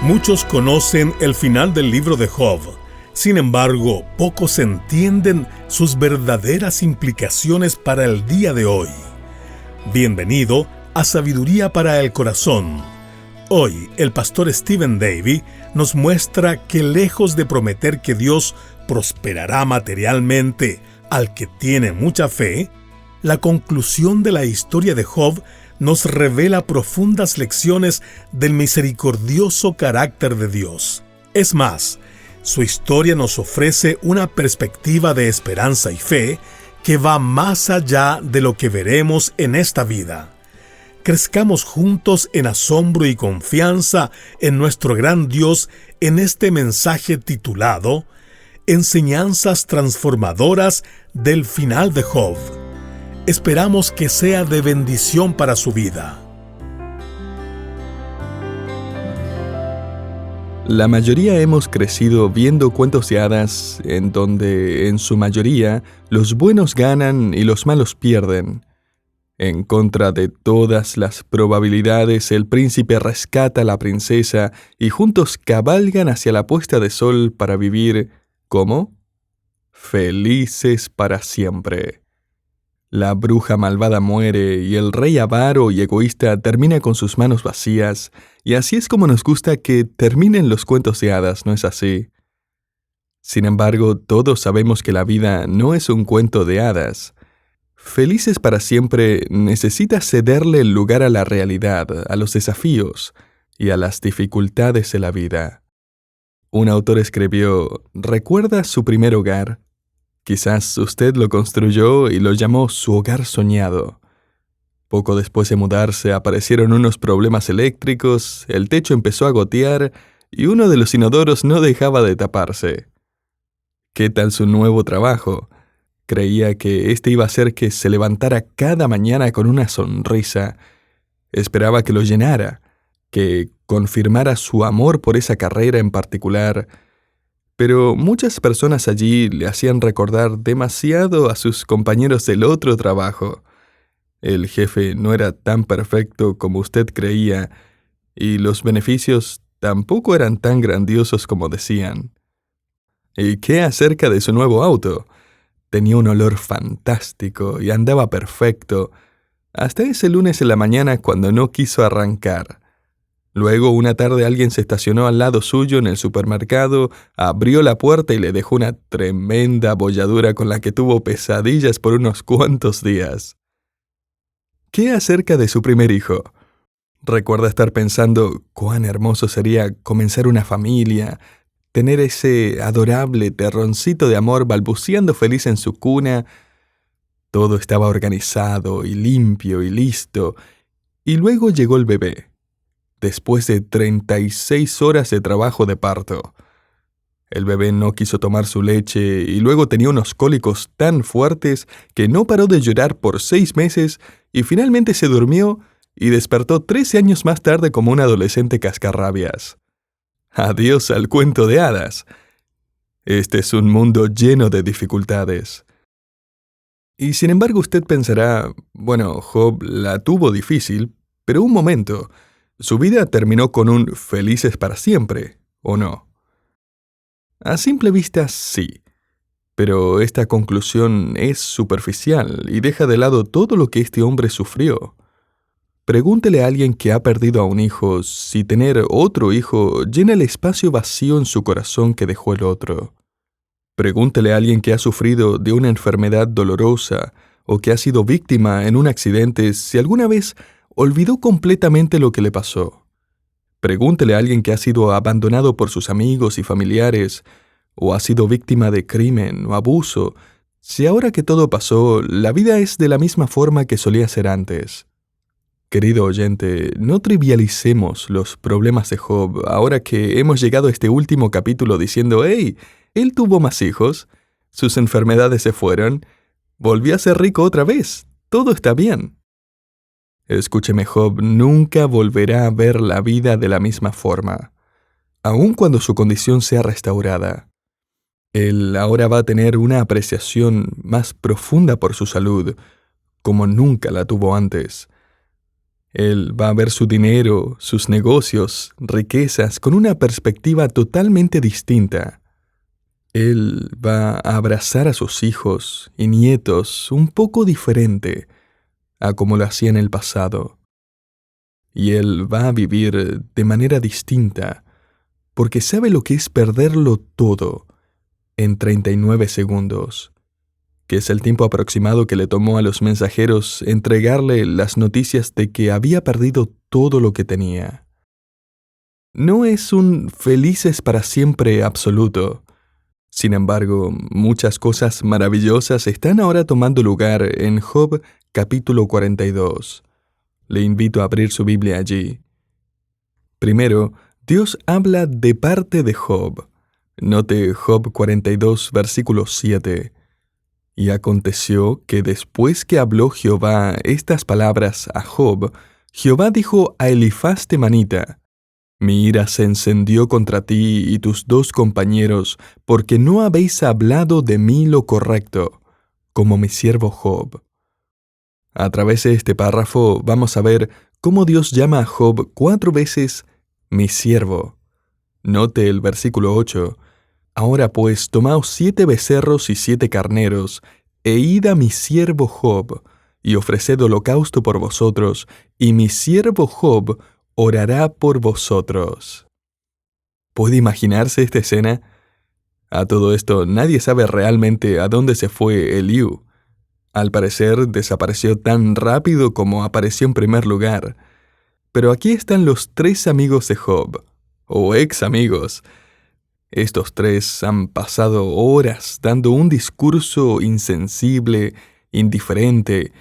Muchos conocen el final del libro de Job. Sin embargo, pocos entienden sus verdaderas implicaciones para el día de hoy. Bienvenido a Sabiduría para el Corazón. Hoy, el pastor Stephen Davey nos muestra que lejos de prometer que Dios prosperará materialmente al que tiene mucha fe, la conclusión de la historia de Job nos revela profundas lecciones del misericordioso carácter de Dios. Es más, su historia nos ofrece una perspectiva de esperanza y fe que va más allá de lo que veremos en esta vida. Crezcamos juntos en asombro y confianza en nuestro gran Dios en este mensaje titulado Enseñanzas transformadoras del final de Job. Esperamos que sea de bendición para su vida. La mayoría hemos crecido viendo cuentos de hadas en donde, en su mayoría, los buenos ganan y los malos pierden. En contra de todas las probabilidades, el príncipe rescata a la princesa y juntos cabalgan hacia la puesta de sol para vivir, ¿cómo? Felices para siempre. La bruja malvada muere y el rey avaro y egoísta termina con sus manos vacías, y así es como nos gusta que terminen los cuentos de hadas, ¿no es así? Sin embargo, todos sabemos que la vida no es un cuento de hadas. Felices para siempre necesita cederle el lugar a la realidad, a los desafíos y a las dificultades de la vida. Un autor escribió, ¿recuerda su primer hogar? Quizás usted lo construyó y lo llamó su hogar soñado. Poco después de mudarse aparecieron unos problemas eléctricos, el techo empezó a gotear y uno de los inodoros no dejaba de taparse. ¿Qué tal su nuevo trabajo? Creía que este iba a hacer que se levantara cada mañana con una sonrisa. Esperaba que lo llenara, que confirmara su amor por esa carrera en particular. Pero muchas personas allí le hacían recordar demasiado a sus compañeros del otro trabajo. El jefe no era tan perfecto como usted creía, y los beneficios tampoco eran tan grandiosos como decían. ¿Y qué acerca de su nuevo auto? Tenía un olor fantástico y andaba perfecto, hasta ese lunes en la mañana cuando no quiso arrancar. Luego, una tarde alguien se estacionó al lado suyo en el supermercado, abrió la puerta y le dejó una tremenda abolladura con la que tuvo pesadillas por unos cuantos días. ¿Qué acerca de su primer hijo? Recuerda estar pensando cuán hermoso sería comenzar una familia, tener ese adorable terroncito de amor balbuceando feliz en su cuna. Todo estaba organizado y limpio y listo, y luego llegó el bebé. Después de 36 horas de trabajo de parto. El bebé no quiso tomar su leche y luego tenía unos cólicos tan fuertes que no paró de llorar por 6 meses y finalmente se durmió y despertó 13 años más tarde como un adolescente cascarrabias. Adiós al cuento de hadas. Este es un mundo lleno de dificultades. Y sin embargo usted pensará, bueno, Job la tuvo difícil, pero un momento. Su vida terminó con un felices para siempre, ¿o no? A simple vista, sí. Pero esta conclusión es superficial y deja de lado todo lo que este hombre sufrió. Pregúntele a alguien que ha perdido a un hijo si tener otro hijo llena el espacio vacío en su corazón que dejó el otro. Pregúntele a alguien que ha sufrido de una enfermedad dolorosa o que ha sido víctima en un accidente si alguna vez olvidó completamente lo que le pasó. Pregúntele a alguien que ha sido abandonado por sus amigos y familiares, o ha sido víctima de crimen o abuso, si ahora que todo pasó, la vida es de la misma forma que solía ser antes. Querido oyente, no trivialicemos los problemas de Job ahora que hemos llegado a este último capítulo diciendo, ¡hey! Él tuvo más hijos, sus enfermedades se fueron, volvió a ser rico otra vez, todo está bien. Escúcheme, Job nunca volverá a ver la vida de la misma forma, aun cuando su condición sea restaurada. Él ahora va a tener una apreciación más profunda por su salud, como nunca la tuvo antes. Él va a ver su dinero, sus negocios, riquezas, con una perspectiva totalmente distinta. Él va a abrazar a sus hijos y nietos un poco diferente a como lo hacía en el pasado. Y él va a vivir de manera distinta, porque sabe lo que es perderlo todo en 39 segundos, que es el tiempo aproximado que le tomó a los mensajeros entregarle las noticias de que había perdido todo lo que tenía. No es un felices para siempre absoluto. Sin embargo, muchas cosas maravillosas están ahora tomando lugar en Job capítulo 42. Le invito a abrir su Biblia allí. Primero, Dios habla de parte de Job. Note Job 42, versículo 7. Y aconteció que después que habló Jehová estas palabras a Job, Jehová dijo a Elifaz temanita: Mi ira se encendió contra ti y tus dos compañeros, porque no habéis hablado de mí lo correcto, como mi siervo Job. A través de este párrafo vamos a ver cómo Dios llama a Job 4 veces mi siervo. Note el versículo 8. Ahora pues, tomaos 7 becerros y 7 carneros, e id a mi siervo Job, y ofreced holocausto por vosotros, y mi siervo Job orará por vosotros. ¿Puede imaginarse esta escena? A todo esto, nadie sabe realmente a dónde se fue Eliú. Al parecer, desapareció tan rápido como apareció en primer lugar. Pero aquí están los 3 amigos de Job, o ex amigos. Estos 3 han pasado horas dando un discurso insensible, indiferente,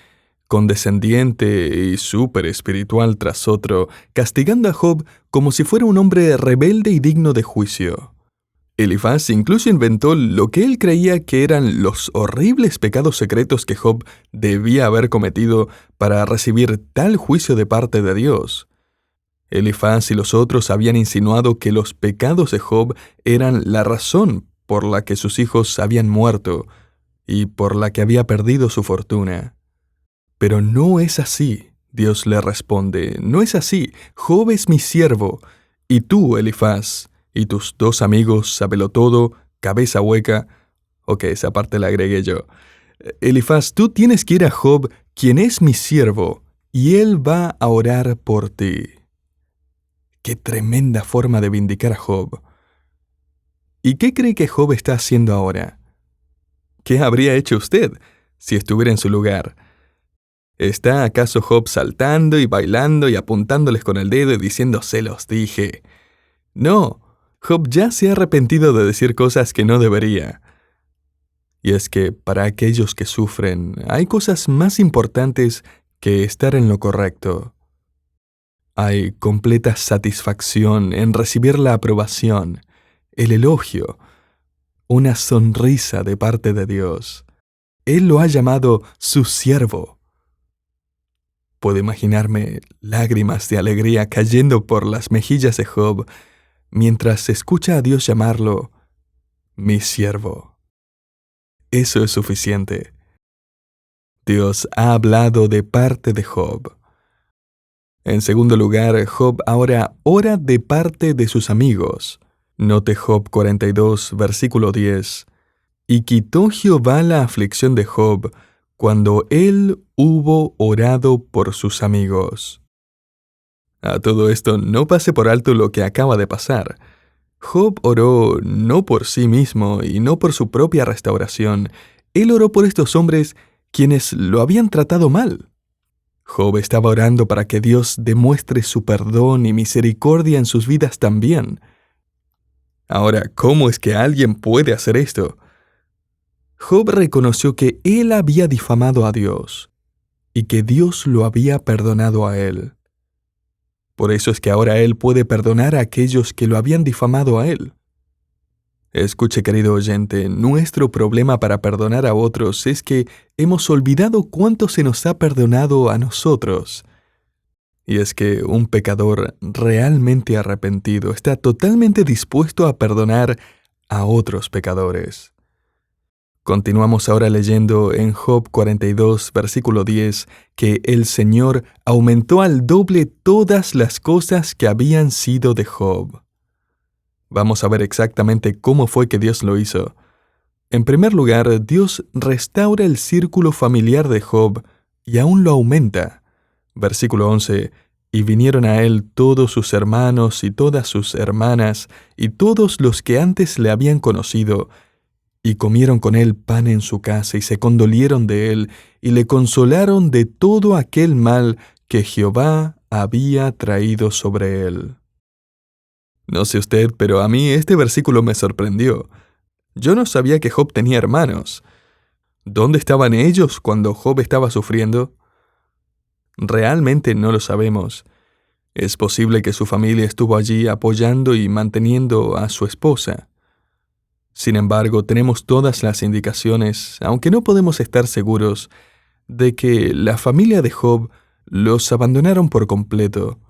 condescendiente y súper espiritual tras otro, castigando a Job como si fuera un hombre rebelde y digno de juicio. Elifaz incluso inventó lo que él creía que eran los horribles pecados secretos que Job debía haber cometido para recibir tal juicio de parte de Dios. Elifaz y los otros habían insinuado que los pecados de Job eran la razón por la que sus hijos habían muerto y por la que había perdido su fortuna. Pero no es así, Dios le responde, no es así. Job es mi siervo, y tú, Elifaz, y tus 2 amigos, sabelotodo, cabeza hueca. Ok, esa parte la agregué yo. Elifaz, tú tienes que ir a Job, quien es mi siervo, y él va a orar por ti. ¡Qué tremenda forma de vindicar a Job! ¿Y qué cree que Job está haciendo ahora? ¿Qué habría hecho usted si estuviera en su lugar? ¿Está acaso Job saltando y bailando y apuntándoles con el dedo y diciendo se los dije? No, Job ya se ha arrepentido de decir cosas que no debería. Y es que para aquellos que sufren, hay cosas más importantes que estar en lo correcto. Hay completa satisfacción en recibir la aprobación, el elogio, una sonrisa de parte de Dios. Él lo ha llamado su siervo. Puedo imaginarme lágrimas de alegría cayendo por las mejillas de Job mientras escucha a Dios llamarlo mi siervo. Eso es suficiente. Dios ha hablado de parte de Job. En segundo lugar, Job ahora ora de parte de sus amigos. Note Job 42, versículo 10. Y quitó Jehová la aflicción de Job cuando él hubo orado por sus amigos. A todo esto, no pase por alto lo que acaba de pasar. Job oró no por sí mismo y no por su propia restauración. Él oró por estos hombres quienes lo habían tratado mal. Job estaba orando para que Dios demuestre su perdón y misericordia en sus vidas también. Ahora, ¿cómo es que alguien puede hacer esto? Job reconoció que él había difamado a Dios y que Dios lo había perdonado a él. Por eso es que ahora él puede perdonar a aquellos que lo habían difamado a él. Escuche, querido oyente, nuestro problema para perdonar a otros es que hemos olvidado cuánto se nos ha perdonado a nosotros. Y es que un pecador realmente arrepentido está totalmente dispuesto a perdonar a otros pecadores. Continuamos ahora leyendo en Job 42, versículo 10, que el Señor aumentó al doble todas las cosas que habían sido de Job. Vamos a ver exactamente cómo fue que Dios lo hizo. En primer lugar, Dios restaura el círculo familiar de Job y aún lo aumenta. Versículo 11, y vinieron a él todos sus hermanos y todas sus hermanas y todos los que antes le habían conocido, y comieron con él pan en su casa, y se condolieron de él, y le consolaron de todo aquel mal que Jehová había traído sobre él. No sé usted, pero a mí este versículo me sorprendió. Yo no sabía que Job tenía hermanos. ¿Dónde estaban ellos cuando Job estaba sufriendo? Realmente no lo sabemos. Es posible que su familia estuvo allí apoyando y manteniendo a su esposa. Sin embargo, tenemos todas las indicaciones, aunque no podemos estar seguros, de que la familia de Job los abandonaron por completo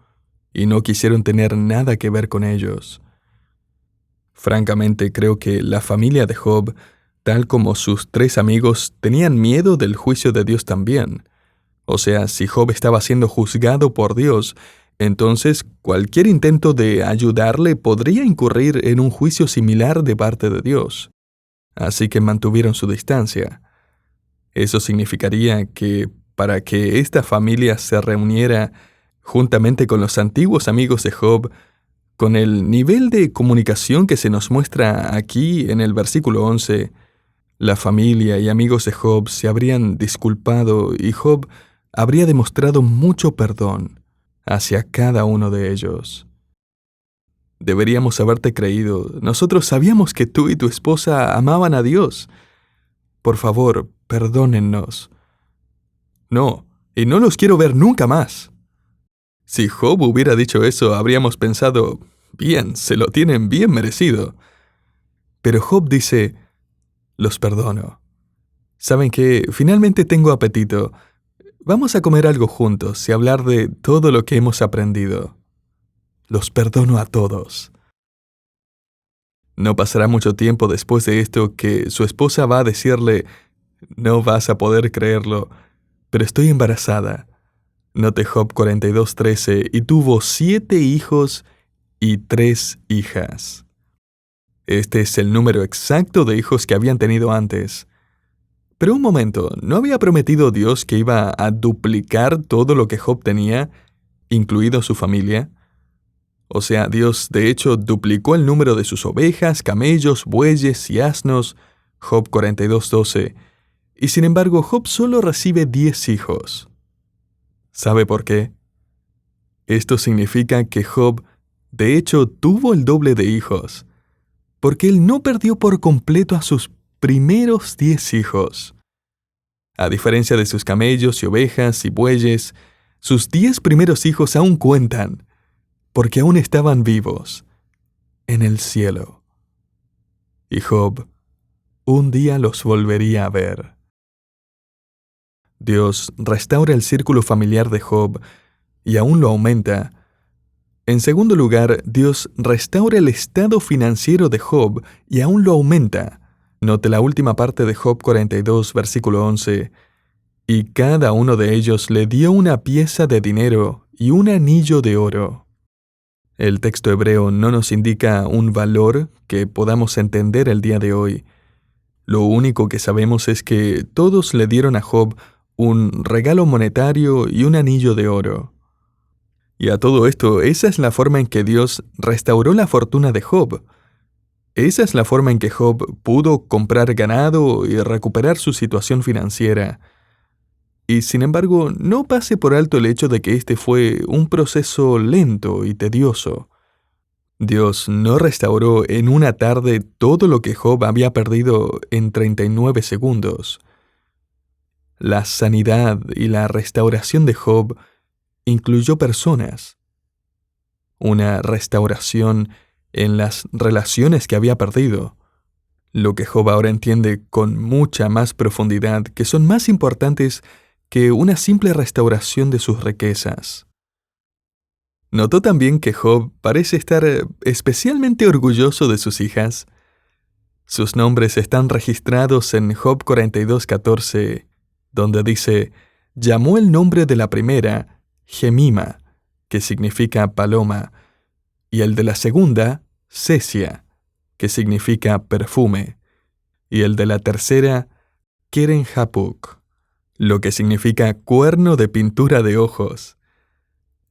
y no quisieron tener nada que ver con ellos. Francamente, creo que la familia de Job, tal como sus 3 amigos, tenían miedo del juicio de Dios también. O sea, si Job estaba siendo juzgado por Dios, entonces cualquier intento de ayudarle podría incurrir en un juicio similar de parte de Dios. Así que mantuvieron su distancia. Eso significaría que para que esta familia se reuniera juntamente con los antiguos amigos de Job, con el nivel de comunicación que se nos muestra aquí en el versículo 11, la familia y amigos de Job se habrían disculpado y Job habría demostrado mucho perdón hacia cada uno de ellos. Deberíamos haberte creído. Nosotros sabíamos que tú y tu esposa amaban a Dios. Por favor, perdónennos. No, y no los quiero ver nunca más. Si Job hubiera dicho eso, habríamos pensado, bien, se lo tienen bien merecido. Pero Job dice, los perdono. ¿Saben qué? Finalmente tengo apetito. Vamos a comer algo juntos y hablar de todo lo que hemos aprendido. Los perdono a todos. No pasará mucho tiempo después de esto que su esposa va a decirle, no vas a poder creerlo, pero estoy embarazada. Note Job 42:13, y tuvo 7 hijos y 3 hijas. Este es el número exacto de hijos que habían tenido antes. Pero un momento, ¿no había prometido Dios que iba a duplicar todo lo que Job tenía, incluido su familia? O sea, Dios de hecho duplicó el número de sus ovejas, camellos, bueyes y asnos, Job 42:12, y sin embargo Job solo recibe 10 hijos. ¿Sabe por qué? Esto significa que Job de hecho tuvo el doble de hijos, porque él no perdió por completo a sus primeros 10 hijos. A diferencia de sus camellos y ovejas y bueyes, sus 10 primeros hijos aún cuentan, porque aún estaban vivos, en el cielo. Y Job un día los volvería a ver. Dios restaura el círculo familiar de Job y aún lo aumenta. En segundo lugar, Dios restaura el estado financiero de Job y aún lo aumenta. Note la última parte de Job 42, versículo 11. Y cada uno de ellos le dio una pieza de dinero y un anillo de oro. El texto hebreo no nos indica un valor que podamos entender el día de hoy. Lo único que sabemos es que todos le dieron a Job un regalo monetario y un anillo de oro. Y a todo esto, esa es la forma en que Dios restauró la fortuna de Job. Esa es la forma en que Job pudo comprar ganado y recuperar su situación financiera. Y sin embargo, no pase por alto el hecho de que este fue un proceso lento y tedioso. Dios no restauró en una tarde todo lo que Job había perdido en 39 segundos. La sanidad y la restauración de Job incluyó personas. Una restauración en las relaciones que había perdido, lo que Job ahora entiende con mucha más profundidad, que son más importantes que una simple restauración de sus riquezas. ¿Notó también que Job parece estar especialmente orgulloso de sus hijas? Sus nombres están registrados en Job 42:14, donde dice: llamó el nombre de la primera Gemima, que significa paloma, y el de la segunda Sesia, que significa perfume, y el de la tercera Keren-Hapuk, lo que significa cuerno de pintura de ojos.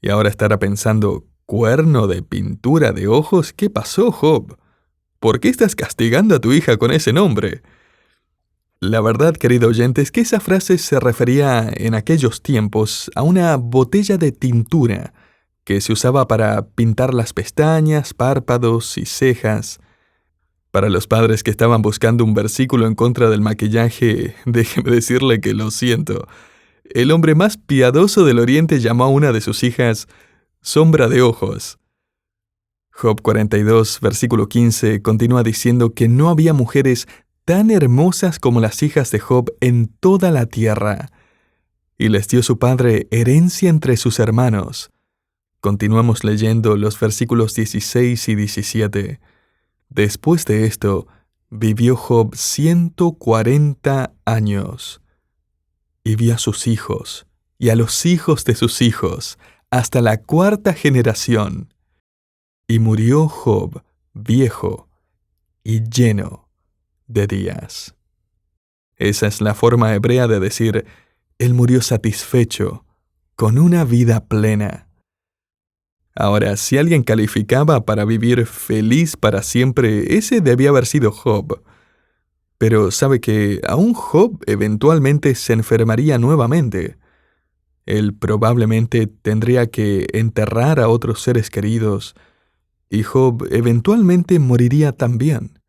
Y ahora estará pensando: ¿cuerno de pintura de ojos? ¿Qué pasó, Job? ¿Por qué estás castigando a tu hija con ese nombre? La verdad, querido oyente, es que esa frase se refería en aquellos tiempos a una botella de tintura que se usaba para pintar las pestañas, párpados y cejas. Para los padres que estaban buscando un versículo en contra del maquillaje, déjeme decirle que lo siento. El hombre más piadoso del Oriente llamó a una de sus hijas sombra de ojos. Job 42, versículo 15, continúa diciendo que no había mujeres tan hermosas como las hijas de Job en toda la tierra, y les dio su padre herencia entre sus hermanos. Continuamos leyendo los versículos 16 y 17. Después de esto, vivió Job 140 años, y vio a sus hijos, y a los hijos de sus hijos, hasta la cuarta generación. Y murió Job viejo y lleno de días. Esa es la forma hebrea de decir: él murió satisfecho, con una vida plena. Ahora, si alguien calificaba para vivir feliz para siempre, ese debía haber sido Job. Pero sabe que aún Job eventualmente se enfermaría nuevamente. Él probablemente tendría que enterrar a otros seres queridos, y Job eventualmente moriría también.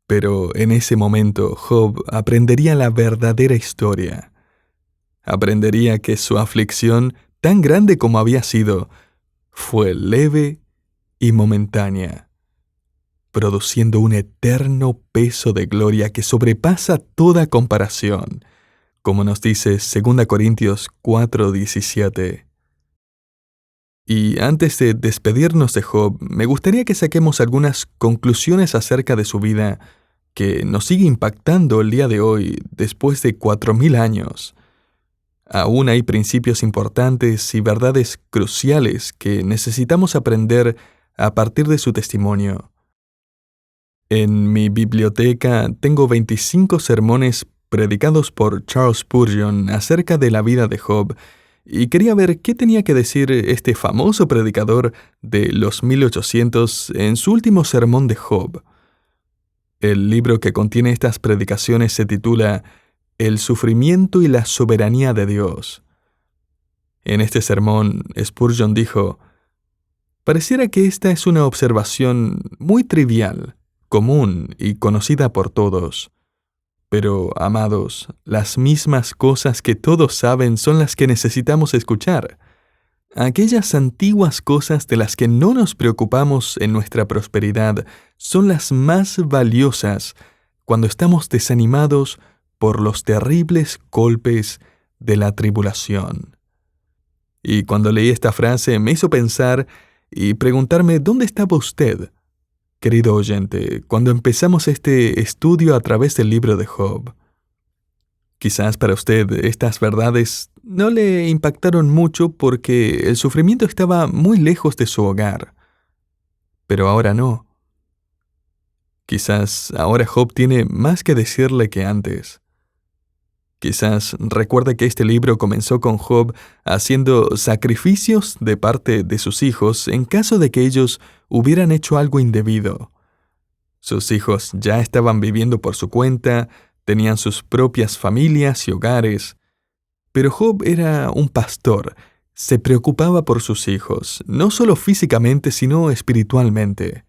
Pero en ese momento Job aprendería la verdadera historia. Aprendería que su aflicción, tan grande como había sido, fue leve y momentánea, produciendo un eterno peso de gloria que sobrepasa toda comparación, como nos dice 2 Corintios 4:17. Y antes de despedirnos de Job, me gustaría que saquemos algunas conclusiones acerca de su vida que nos sigue impactando el día de hoy, después de 4000 años. Aún hay principios importantes y verdades cruciales que necesitamos aprender a partir de su testimonio. En mi biblioteca tengo 25 sermones predicados por Charles Spurgeon acerca de la vida de Job, y quería ver qué tenía que decir este famoso predicador de los 1800 en su último sermón de Job. El libro que contiene estas predicaciones se titula El sufrimiento y la soberanía de Dios. En este sermón, Spurgeon dijo: pareciera que esta es una observación muy trivial, común y conocida por todos. Pero, amados, las mismas cosas que todos saben son las que necesitamos escuchar. Aquellas antiguas cosas de las que no nos preocupamos en nuestra prosperidad son las más valiosas cuando estamos desanimados por los terribles golpes de la tribulación. Y cuando leí esta frase me hizo pensar y preguntarme dónde estaba usted, querido oyente, cuando empezamos este estudio a través del libro de Job. Quizás para usted estas verdades no le impactaron mucho porque el sufrimiento estaba muy lejos de su hogar. Pero ahora no. Quizás ahora Job tiene más que decirle que antes. Quizás recuerde que este libro comenzó con Job haciendo sacrificios de parte de sus hijos en caso de que ellos hubieran hecho algo indebido. Sus hijos ya estaban viviendo por su cuenta, tenían sus propias familias y hogares. Pero Job era un pastor, se preocupaba por sus hijos, no solo físicamente, sino espiritualmente.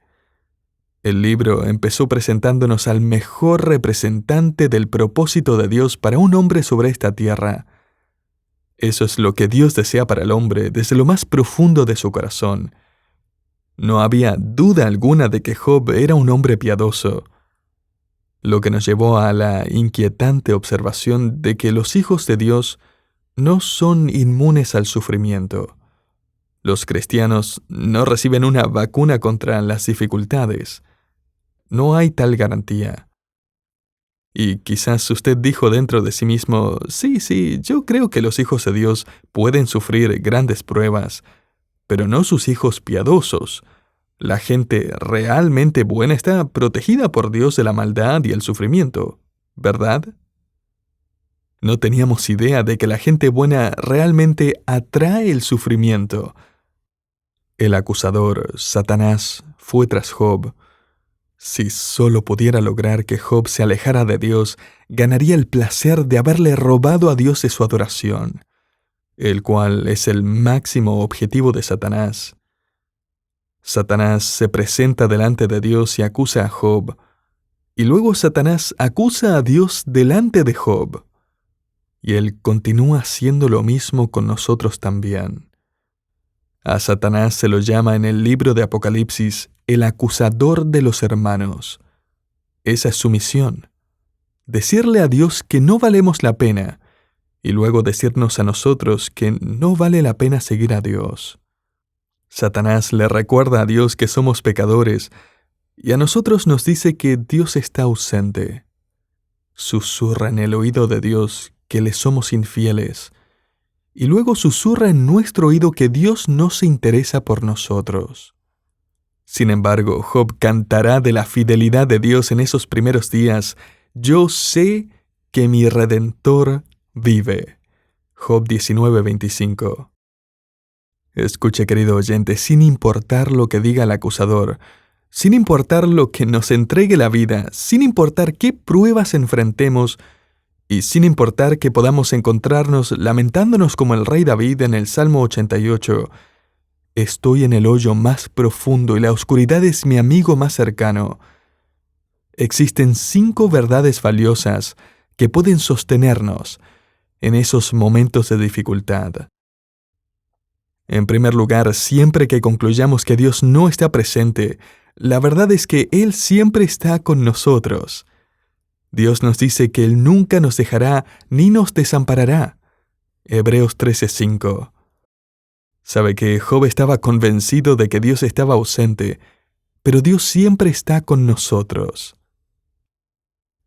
El libro empezó presentándonos al mejor representante del propósito de Dios para un hombre sobre esta tierra. Eso es lo que Dios desea para el hombre desde lo más profundo de su corazón. No había duda alguna de que Job era un hombre piadoso, lo que nos llevó a la inquietante observación de que los hijos de Dios no son inmunes al sufrimiento. Los cristianos no reciben una vacuna contra las dificultades. No hay tal garantía. Y quizás usted dijo dentro de sí mismo, sí, yo creo que los hijos de Dios pueden sufrir grandes pruebas, pero no sus hijos piadosos. La gente realmente buena está protegida por Dios de la maldad y el sufrimiento, ¿verdad? No teníamos idea de que la gente buena realmente atrae el sufrimiento. El acusador, Satanás, fue tras Job. Si solo pudiera lograr que Job se alejara de Dios, ganaría el placer de haberle robado a Dios de su adoración, el cual es el máximo objetivo de Satanás. Satanás se presenta delante de Dios y acusa a Job, y luego Satanás acusa a Dios delante de Job. Y él continúa haciendo lo mismo con nosotros también. A Satanás se lo llama en el libro de Apocalipsis el acusador de los hermanos. Esa es su misión: decirle a Dios que no valemos la pena, y luego decirnos a nosotros que no vale la pena seguir a Dios. Satanás le recuerda a Dios que somos pecadores, y a nosotros nos dice que Dios está ausente. Susurra en el oído de Dios que le somos infieles, y luego susurra en nuestro oído que Dios no se interesa por nosotros. Sin embargo, Job cantará de la fidelidad de Dios en esos primeros días. Yo sé que mi Redentor vive. Job 19:25. Escuche, querido oyente, sin importar lo que diga el acusador, sin importar lo que nos entregue la vida, sin importar qué pruebas enfrentemos, y sin importar que podamos encontrarnos lamentándonos como el rey David en el Salmo 88, estoy en el hoyo más profundo y la oscuridad es mi amigo más cercano. Existen 5 verdades valiosas que pueden sostenernos en esos momentos de dificultad. En primer lugar, siempre que concluyamos que Dios no está presente, la verdad es que Él siempre está con nosotros. Dios nos dice que Él nunca nos dejará ni nos desamparará. Hebreos 13:5. Sabe que Job estaba convencido de que Dios estaba ausente, pero Dios siempre está con nosotros.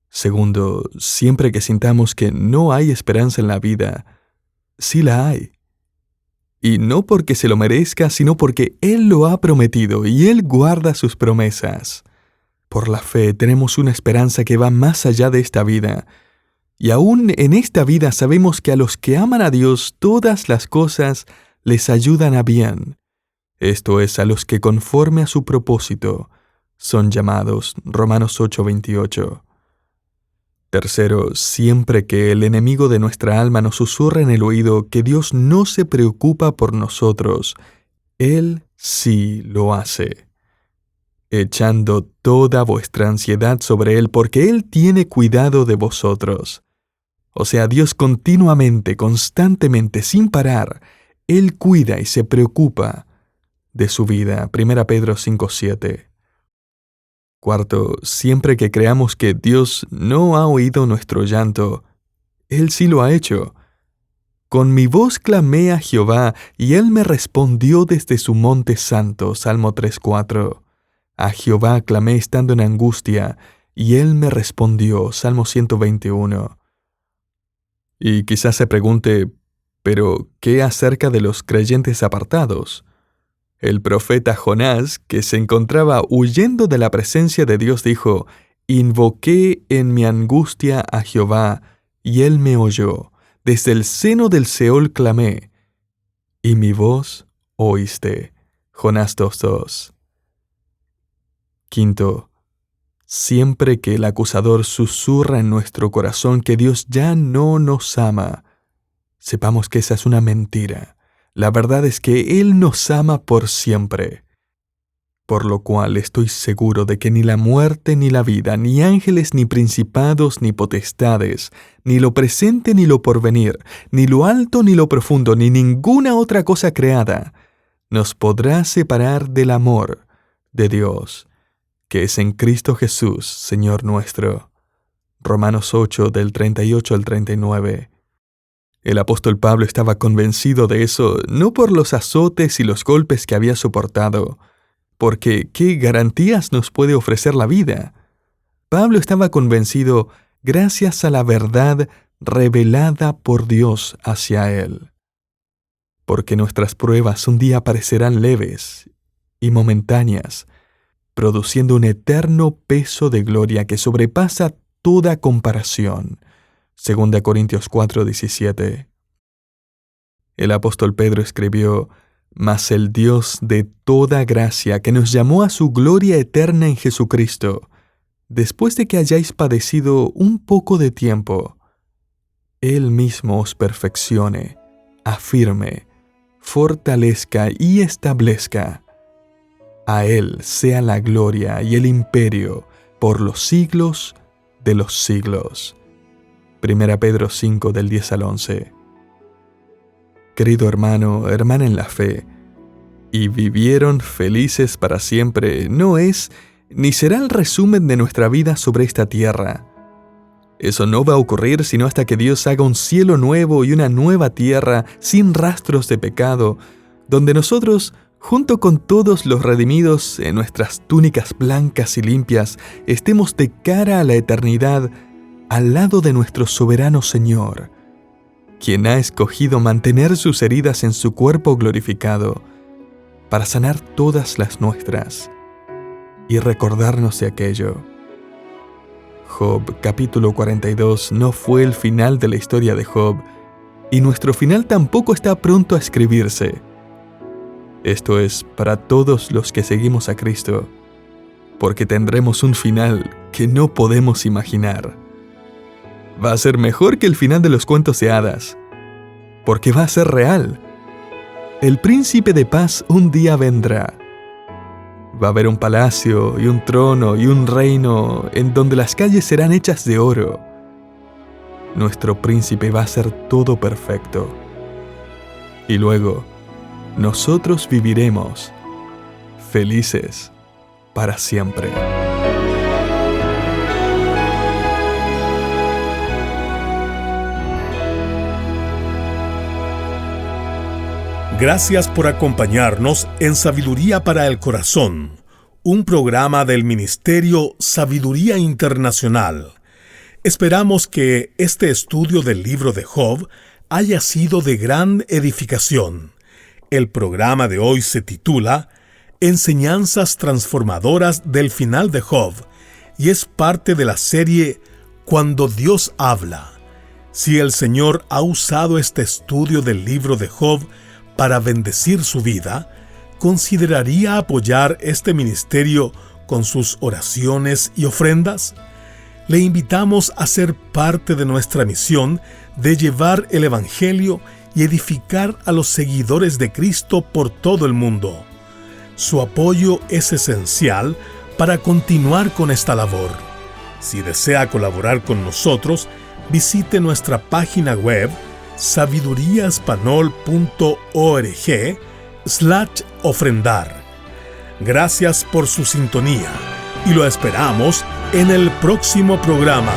Segundo, siempre que sintamos que no hay esperanza en la vida, sí la hay. Y no porque se lo merezca, sino porque Él lo ha prometido y Él guarda sus promesas. Por la fe tenemos una esperanza que va más allá de esta vida. Y aún en esta vida sabemos que a los que aman a Dios todas las cosas les ayudan a bien. Esto es, a los que conforme a su propósito son llamados. Romanos 8:28. Tercero, siempre que el enemigo de nuestra alma nos susurra en el oído que Dios no se preocupa por nosotros, Él sí lo hace, echando toda vuestra ansiedad sobre Él, porque Él tiene cuidado de vosotros. O sea, Dios continuamente, constantemente, sin parar, Él cuida y se preocupa de su vida. 1 Pedro 5:7. Cuarto, siempre que creamos que Dios no ha oído nuestro llanto, Él sí lo ha hecho. Con mi voz clamé a Jehová, y Él me respondió desde su monte santo. Salmo 3:4. A Jehová clamé estando en angustia, y Él me respondió. Salmo 121. Y quizás se pregunte, ¿pero qué acerca de los creyentes apartados? El profeta Jonás, que se encontraba huyendo de la presencia de Dios, dijo: «Invoqué en mi angustia a Jehová, y Él me oyó. Desde el seno del Seol clamé, y mi voz oíste». Jonás 2:2. Quinto, siempre que el acusador susurra en nuestro corazón que Dios ya no nos ama, sepamos que esa es una mentira. La verdad es que Él nos ama por siempre. Por lo cual estoy seguro de que ni la muerte ni la vida, ni ángeles ni principados ni potestades, ni lo presente ni lo porvenir, ni lo alto ni lo profundo, ni ninguna otra cosa creada, nos podrá separar del amor de Dios, que es en Cristo Jesús, Señor nuestro. Romanos 8, del 38 al 39. El apóstol Pablo estaba convencido de eso, no por los azotes y los golpes que había soportado, porque ¿qué garantías nos puede ofrecer la vida? Pablo estaba convencido gracias a la verdad revelada por Dios hacia él. Porque nuestras pruebas un día parecerán leves y momentáneas, produciendo un eterno peso de gloria que sobrepasa toda comparación. 2 Corintios 4:17. El apóstol Pedro escribió: «Mas el Dios de toda gracia, que nos llamó a su gloria eterna en Jesucristo, después de que hayáis padecido un poco de tiempo, Él mismo os perfeccione, afirme, fortalezca y establezca. A Él sea la gloria y el imperio por los siglos de los siglos». 1 Pedro 5, del 10 al 11. Querido hermano, hermana en la fe, y vivieron felices para siempre, no es ni será el resumen de nuestra vida sobre esta tierra. Eso no va a ocurrir sino hasta que Dios haga un cielo nuevo y una nueva tierra sin rastros de pecado, donde nosotros, junto con todos los redimidos en nuestras túnicas blancas y limpias, estemos de cara a la eternidad al lado de nuestro soberano Señor, quien ha escogido mantener sus heridas en su cuerpo glorificado para sanar todas las nuestras y recordarnos de aquello. Job capítulo 42 no fue el final de la historia de Job, y nuestro final tampoco está pronto a escribirse. Esto es para todos los que seguimos a Cristo, porque tendremos un final que no podemos imaginar. Va a ser mejor que el final de los cuentos de hadas, porque va a ser real. El príncipe de paz un día vendrá. Va a haber un palacio y un trono y un reino en donde las calles serán hechas de oro. Nuestro príncipe va a ser todo perfecto. Y luego, nosotros viviremos felices para siempre. Gracias por acompañarnos en Sabiduría para el Corazón, un programa del Ministerio Sabiduría Internacional. Esperamos que este estudio del libro de Job haya sido de gran edificación. El programa de hoy se titula Enseñanzas transformadoras del final de Job y es parte de la serie Cuando Dios habla. Si el Señor ha usado este estudio del libro de Job para bendecir su vida, ¿consideraría apoyar este ministerio con sus oraciones y ofrendas? Le invitamos a ser parte de nuestra misión de llevar el Evangelio y edificar a los seguidores de Cristo por todo el mundo. Su apoyo es esencial para continuar con esta labor. Si desea colaborar con nosotros, visite nuestra página web sabiduriaespanol.org/ofrendar. Gracias por su sintonía y lo esperamos en el próximo programa.